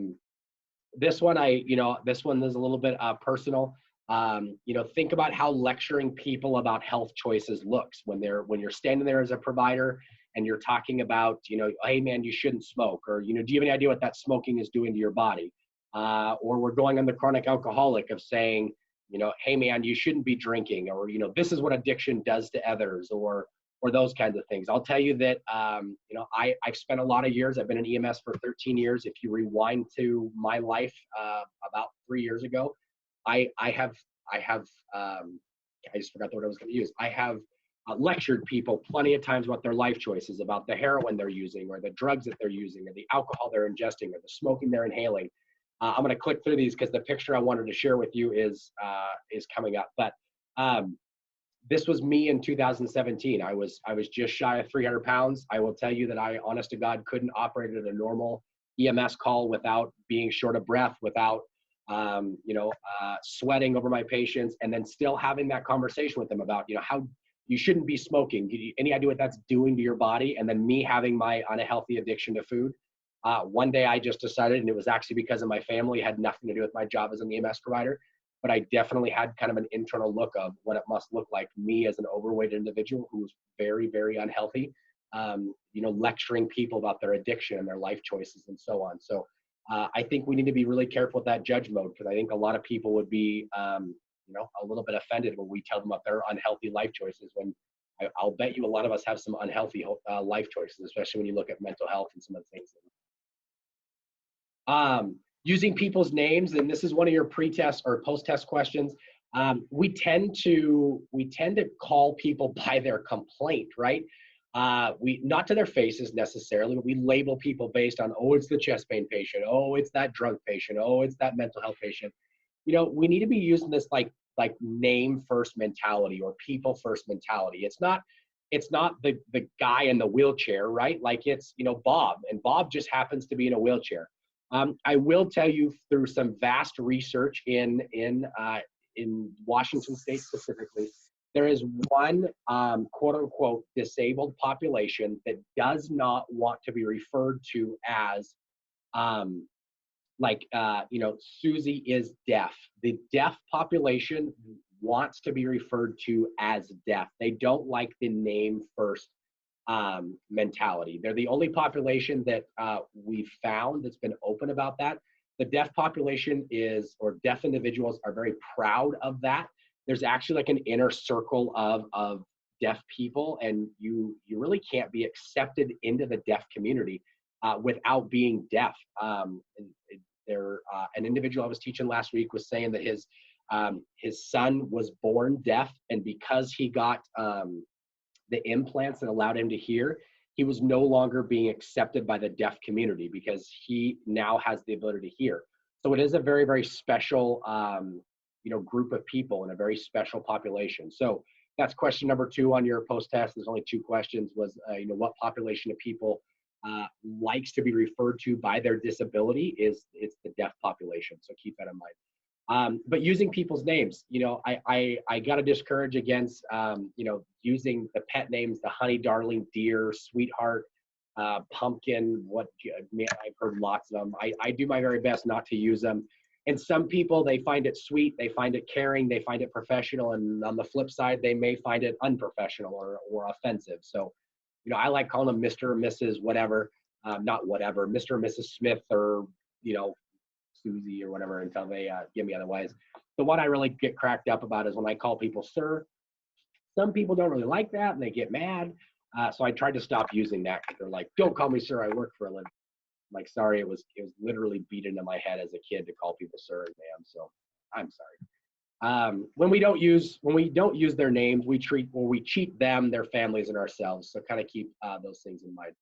This one is a little bit personal. Think about how lecturing people about health choices looks when you're standing there as a provider and you're talking about, hey man, you shouldn't smoke, or, do you have any idea what that smoking is doing to your body? Or we're going on the chronic alcoholic of saying, hey man, you shouldn't be drinking, or, this is what addiction does to others, or those kinds of things. I'll tell you that, I've spent a lot of years, I've been in EMS for 13 years. If you rewind to my life about 3 years ago, I just forgot the word I was going to use. I have lectured people plenty of times about their life choices, about the heroin they're using, or the drugs that they're using, or the alcohol they're ingesting, or the smoking they're inhaling. I'm going to click through these because the picture I wanted to share with you is coming up. But this was me in 2017. I was just shy of 300 pounds. I will tell you that I, honest to God, couldn't operate at a normal EMS call without being short of breath, without sweating over my patients, and then still having that conversation with them about, how you shouldn't be smoking. Any idea what that's doing to your body? And then me having my unhealthy addiction to food. One day I just decided, and it was actually because of my family, had nothing to do with my job as an EMS provider, but I definitely had kind of an internal look of what it must look like, me as an overweight individual who was very, very unhealthy, lecturing people about their addiction and their life choices and so on. So I think we need to be really careful with that judge mode, because I think a lot of people would be, a little bit offended when we tell them about their unhealthy life choices, when I'll bet you a lot of us have some unhealthy life choices, especially when you look at mental health and some of the things. Using people's names, and this is one of your pre-test or post-test questions. We tend to call people by their complaint, right? We, not to their faces necessarily, but we label people based on, oh, it's the chest pain patient, oh, it's that drug patient, oh, it's that mental health patient. We need to be using this like name first mentality, or people first mentality. It's not the guy in the wheelchair, right? Like it's, Bob, and Bob just happens to be in a wheelchair. I will tell you through some vast research in Washington State specifically, there is one quote unquote disabled population that does not want to be referred to as Susie is deaf. The deaf population wants to be referred to as deaf. They don't like the name first mentality. They're the only population that we've found that's been open about that. The deaf population or deaf individuals are very proud of that. There's actually like an inner circle of deaf people, and you really can't be accepted into the deaf community without being deaf. An individual I was teaching last week was saying that his son was born deaf, and because he got the implants that allowed him to hear, he was no longer being accepted by the deaf community because he now has the ability to hear. So it is a very, very special, group of people and a very special population. So that's question number 2 on your post-test. There's only 2 questions. Was what population of people likes to be referred to by their disability? It's the deaf population. So keep that in mind. But using people's names, I got to discourage against, using the pet names, the honey, darling, dear, sweetheart, pumpkin. I've heard lots of them. I do my very best not to use them. And some people, they find it sweet, they find it caring, they find it professional. And on the flip side, they may find it unprofessional or offensive. So, I like calling them Mr. or Mrs. whatever, not whatever, Mr. or Mrs. Smith or, Susie or whatever until they give me otherwise. The one I really get cracked up about is when I call people sir. Some people don't really like that and they get mad. So I tried to stop using that because they're like, don't call me sir, I work for a living. I'm like, sorry, it was literally beat into my head as a kid to call people sir and ma'am. So I'm sorry. When we don't use their names, we cheat them, their families, and ourselves. So kind of keep those things in mind.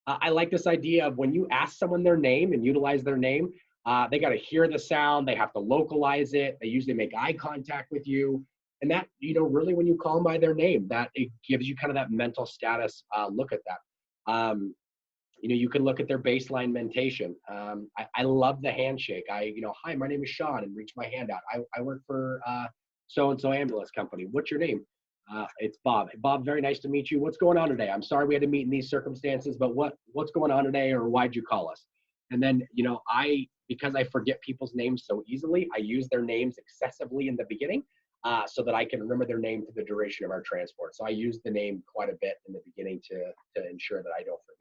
I like this idea of when you ask someone their name and utilize their name, they got to hear the sound. They have to localize it. They usually make eye contact with you. And that, really when you call them by their name, that it gives you kind of that mental status look at that. You can look at their baseline mentation. I love the handshake. Hi, my name is Sean, and reach my hand out. I work for so-and-so ambulance company. What's your name? It's Bob. Hey, Bob, very nice to meet you. What's going on today? I'm sorry we had to meet in these circumstances, but what's going on today, or why'd you call us? And then, because I forget people's names so easily, I use their names excessively in the beginning so that I can remember their name for the duration of our transport. So I use the name quite a bit in the beginning to ensure that I don't forget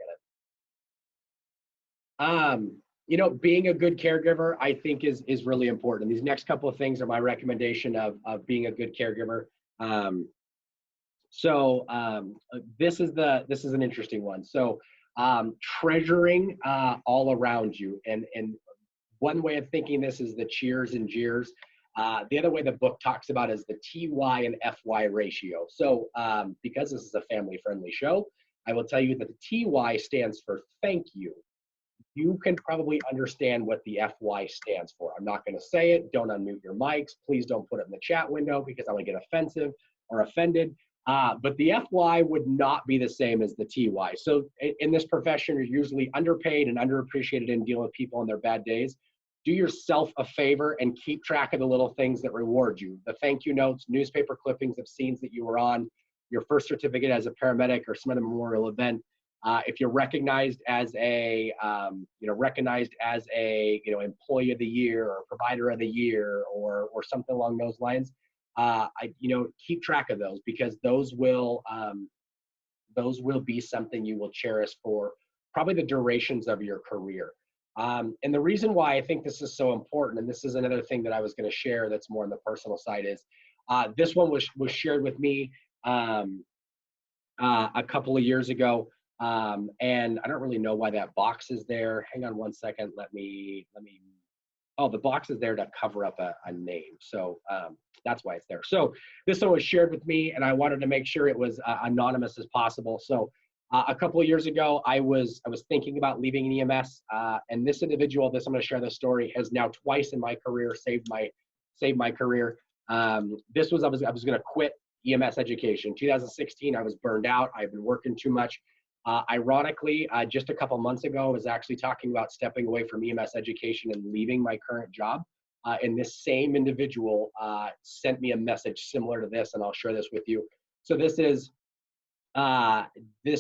it. Being a good caregiver, I think is really important. These next couple of things are my recommendation of being a good caregiver. This is an interesting one. So treasuring all around you, and one way of thinking this is the cheers and jeers. The other way the book talks about is the TY and FY ratio. So because this is a family-friendly show, I will tell you that the TY stands for thank you. You can probably understand what the FY stands for. I'm not going to say it. Don't unmute your mics. Please don't put it in the chat window because I'm going to get offensive or offended. But the FY would not be the same as the TY. So in this profession, you're usually underpaid and underappreciated in dealing with people on their bad days. Do yourself a favor and keep track of the little things that reward you. The thank you notes, newspaper clippings of scenes that you were on, your first certificate as a paramedic or some other memorial event. If you're recognized as a employee of the year or provider of the year or something along those lines, keep track of those, because those will be something you will cherish for probably the durations of your career. And the reason why I think this is so important, and this is another thing that I was going to share that's more on the personal side, is this one was shared with me a couple of years ago. And I don't really know why that box is there. Hang on one second. Oh, the box is there to cover up a name. So that's why it's there. So this one was shared with me, and I wanted to make sure it was anonymous as possible. So a couple of years ago, I was thinking about leaving EMS, and this individual, I'm going to share this story, has now twice in my career saved my career. I was going to quit EMS education. 2016, I was burned out. I've been working too much. Ironically, just a couple months ago, I was actually talking about stepping away from EMS education and leaving my current job. And this same individual sent me a message similar to this, and I'll share this with you. So this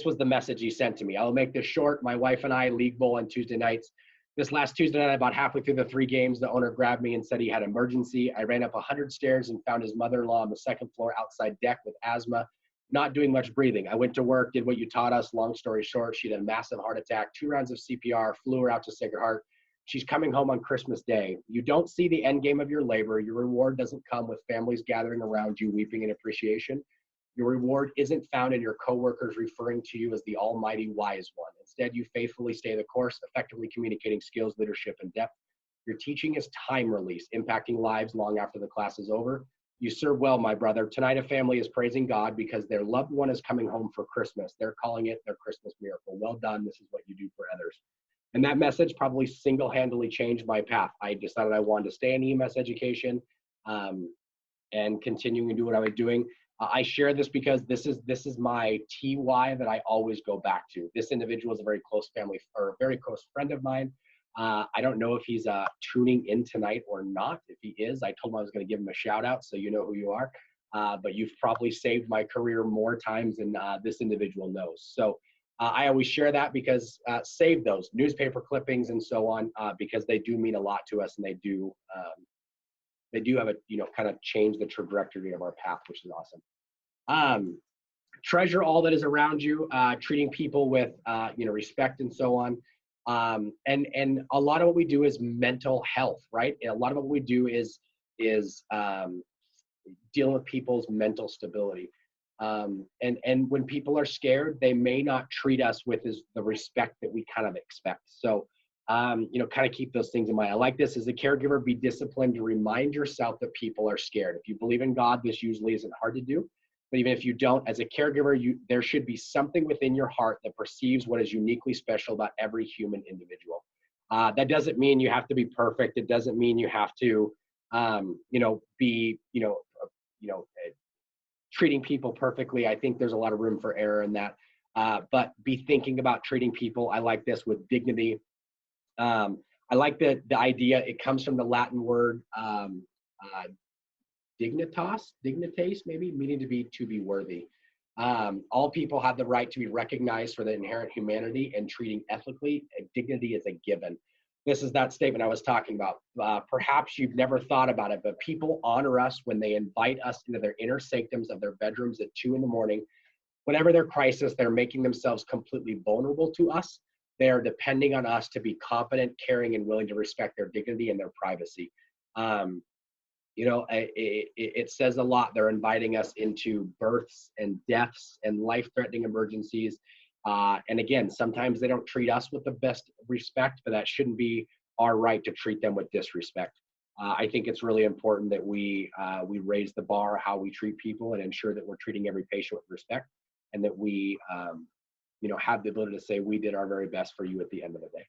was the message he sent to me. I'll make this short. My wife and I league bowl on Tuesday nights. This last Tuesday night, about halfway through the 3 games, the owner grabbed me and said he had an emergency. I ran up 100 stairs and found his mother-in-law on the 2nd floor outside deck with asthma, not doing much breathing. I went to work, did what you taught us. Long story short, she had a massive heart attack, 2 rounds of CPR, flew her out to Sacred Heart. She's coming home on Christmas Day. You don't see the end game of your labor. Your reward doesn't come with families gathering around you, weeping in appreciation. Your reward isn't found in your coworkers referring to you as the almighty wise one. Instead, you faithfully stay the course, effectively communicating skills, leadership, and depth. Your teaching is time release, impacting lives long after the class is over. You serve well, my brother. Tonight, a family is praising God because their loved one is coming home for Christmas. They're calling it their Christmas miracle. Well done. This is what you do for others. And that message probably single-handedly changed my path. I decided I wanted to stay in EMS education and continuing to do what I was doing. I share this because this is my TY that I always go back to. This individual is a very close family or a very close friend of mine. I don't know if he's tuning in tonight or not. If he is, I told him I was going to give him a shout out, so you know who you are. But you've probably saved my career more times than this individual knows. So I always share that because save those newspaper clippings and so on because they do mean a lot to us, and they do have a kind of change the trajectory of our path, which is awesome. Treasure all that is around you, treating people with respect and so on. And a lot of what we do is mental health, right? And a lot of what we do is dealing with people's mental stability. And when people are scared, they may not treat us with the respect that we kind of expect. So kind of keep those things in mind. I like this. As a caregiver, be disciplined to remind yourself that people are scared. If you believe in God, this usually isn't hard to do. But even if you don't, as a caregiver, there should be something within your heart that perceives what is uniquely special about every human individual. That doesn't mean you have to be perfect. It doesn't mean you have to, be, treating people perfectly. I think there's a lot of room for error in that. But be thinking about treating people. I like this with dignity. I like the idea. It comes from the Latin word dignitas, maybe, meaning to be worthy. All people have the right to be recognized for their inherent humanity, and treating ethically. Dignity is a given. This is that statement I was talking about. Perhaps you've never thought about it, but people honor us when they invite us into their inner sanctums of their bedrooms at 2 a.m. Whatever their crisis, they're making themselves completely vulnerable to us. They are depending on us to be competent, caring, and willing to respect their dignity and their privacy. It says a lot. They're inviting us into births and deaths and life-threatening emergencies. And again, sometimes they don't treat us with the best respect, but that shouldn't be our right to treat them with disrespect. I think it's really important that we raise the bar how we treat people and ensure that we're treating every patient with respect, and that we have the ability to say we did our very best for you at the end of the day.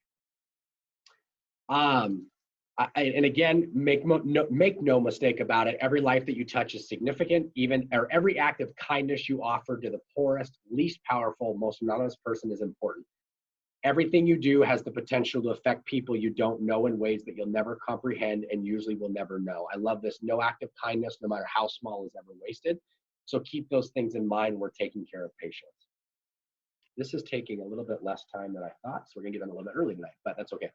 And again, make no mistake about it. Every life that you touch is significant. Or every act of kindness you offer to the poorest, least powerful, most anonymous person is important. Everything you do has the potential to affect people you don't know in ways that you'll never comprehend and usually will never know. I love this. No act of kindness, no matter how small, is ever wasted. So keep those things in mind when we're taking care of patients. This is taking a little bit less time than I thought, so we're gonna get done a little bit early tonight, but that's okay.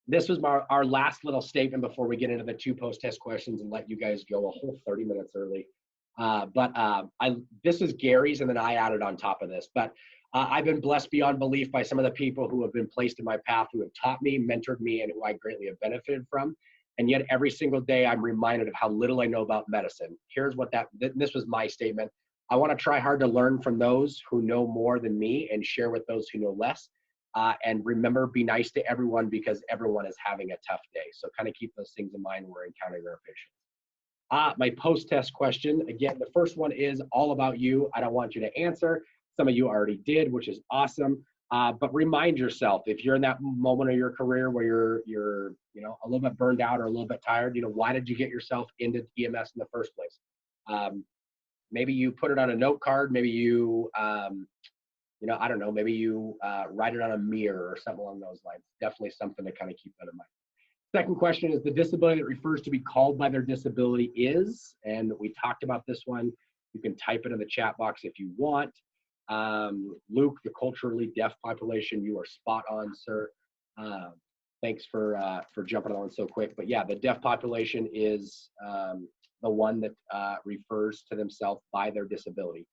This was our last little statement before we get into the 2 post-test questions and let you guys go a whole 30 minutes early. This is Gary's, and then I added on top of this. But I've been blessed beyond belief by some of the people who have been placed in my path, who have taught me, mentored me, and who I greatly have benefited from. And yet every single day I'm reminded of how little I know about medicine. Here's what this was my statement. I want to try hard to learn from those who know more than me and share with those who know less. And remember, be nice to everyone because everyone is having a tough day. So kind of keep those things in mind when we're encountering our patients. My post-test question, again, the first one is all about you. I don't want you to answer. Some of you already did, which is awesome. But remind yourself, if you're in that moment of your career where you're a little bit burned out or a little bit tired, why did you get yourself into EMS in the first place? Maybe you put it on a note card. Maybe you I don't know, maybe you write it on a mirror or something along those lines. Definitely something to kind of keep that in mind. Second question is the disability that refers to be called by their disability is, and we talked about this one. You can type it in the chat box if you want. Luke, the culturally deaf population, you are spot on, sir. Thanks for jumping on so quick. But yeah, the deaf population is the one that refers to themselves by their disability.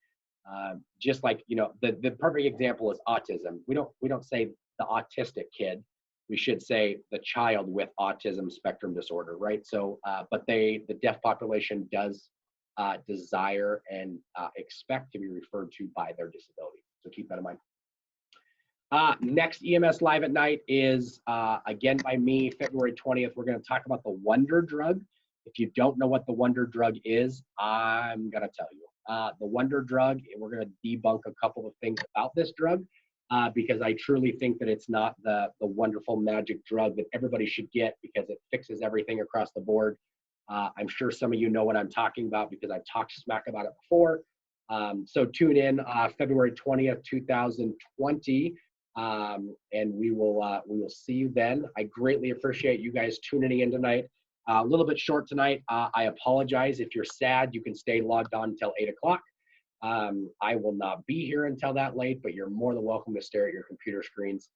Just like, the perfect example is autism. We don't say the autistic kid. We should say the child with autism spectrum disorder, right? So, but the deaf population does desire and expect to be referred to by their disability. So keep that in mind. Next EMS Live at Night is, again, by me, February 20th. We're going to talk about the Wonder Drug. If you don't know what the Wonder Drug is, I'm going to tell you. The Wonder Drug, we're going to debunk a couple of things about this drug because I truly think that it's not the wonderful magic drug that everybody should get because it fixes everything across the board. I'm sure some of you know what I'm talking about because I've talked smack about it before. So tune in February 20th, 2020. And we will see you then. I greatly appreciate you guys tuning in tonight. A little bit short tonight. I apologize. If you're sad, you can stay logged on until 8 o'clock. I will not be here until that late, but you're more than welcome to stare at your computer screens